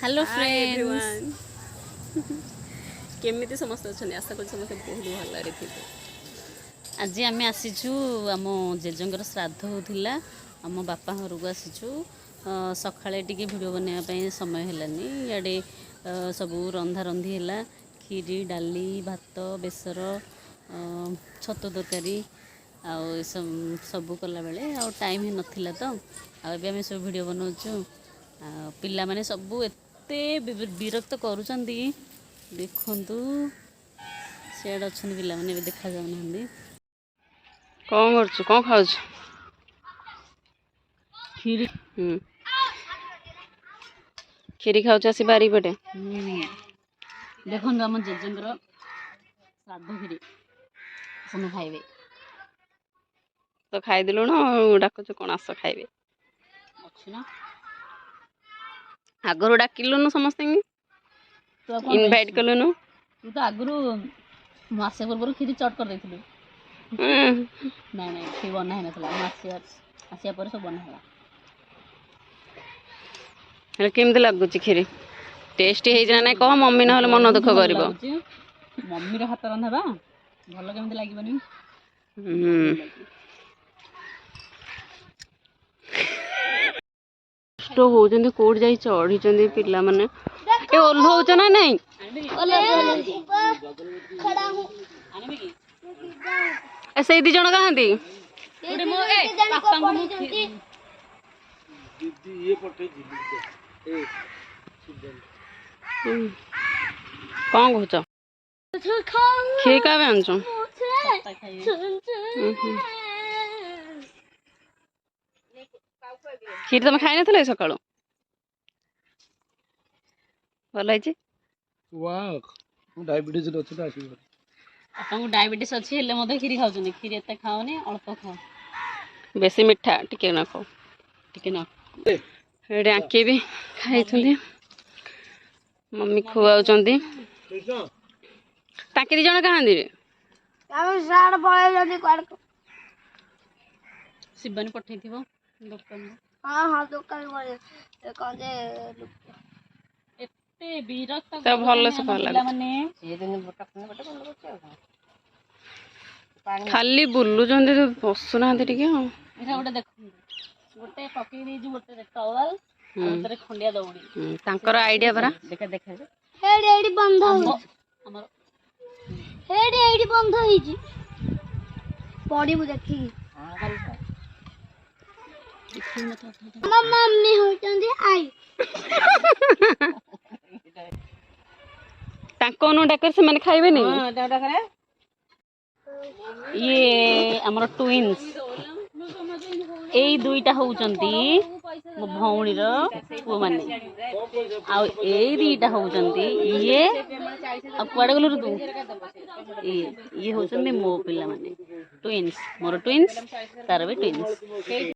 Hello friends everyone केमिति समस्त अछन आशा कर समस्त बहुत भल रे थिबे। आज आम आसीचु आम जेजंकर श्राद्ध होतिला आम बापा घर को आसीचु सकाळे टिके वीडियो बनैया पई समय हेलानी याडे सबू रंधा रंधी हैला खीरी डाली भात बेसर छतो तरकारी आउ सबू कला बेले आ टाइम ही नथिला तो आम सब वीडियो बनाउछु पिला माने सबू एते विरक्त करूचंदी देखंतु सेड अछन पिला माने भी देखा जाउ नहंदी कौन करछु कौन खाउछु खीरी खीरी खाउछु आसी बारी पटे देखंतु हम जेजेंद्र श्राद्ध खीरी सम खाइबे तो खाई दिलु न डाकुछु कोन आस खाइबे अछि ना आगरु डाकिलुनु समस्त इनवाइट कलुनु तू तो आगरु मासे बरबर खीरी चट कर देथिलु नहीं नहीं खी बना है नथला आसिया पर सब बना है हेले केमते लागुची खीरी टेस्टी हे जना कह मम्मी न हले मन दुख करिवो मम्मी रे हाथ रंधाबा भलो केमते लागिबनी तो हो जंदी कोड जाई चढ़ी जंदी पिल्ला माने ए ओल्होच ना नहीं खड़ा हूं ऐसे दी जण कहांती उडे मो ए पापा को दीदी ये पठे दिल्ली ए कौन कहछ खे का आनछ खीर तुम खाई नथिले सकाळो भल है वाह डायबिटीज रे अछि आसी आपको डायबिटीज अच्छी हेले मधे खीरी खाउछन खीरी एते खाओनी अल्प खाओ बेसी मिठा टिके ना खाओ टिके ना हेडे आके भी खाई थुंदी मम्मी खुआउचंदी ताके दी जण कहांदी रे हम साड पळे जदी कर शिवानी पठेइथिबो दुकान हां हां दुकान करे कहजे एते विरक्त तो भल से भल पिला माने खाली बुल्लु जंदी तो बसु ना टिके एटा गोटे देख गोटे पकई दी जो गोटे टॉवल उतरे खंडिया दौड़ी तांकर आइडिया बरा देखा देखा हेड एडी बंद हो हमर हेड एडी बंद होई जी पड़ी मु देखी मम्मी होचंदी आई तांको नु डाकर से माने खाइबे नहीं हां डाटा करे ये हमर ट्विन्स एई दुईटा होउचंती मो भौणी रो पु माने आ एई दुईटा होउचंती ये आ कुआडे गलु रे तू ये होउचंती मो पिला माने ट्विन्स मोर ट्विन्स तार भी ट्विन्स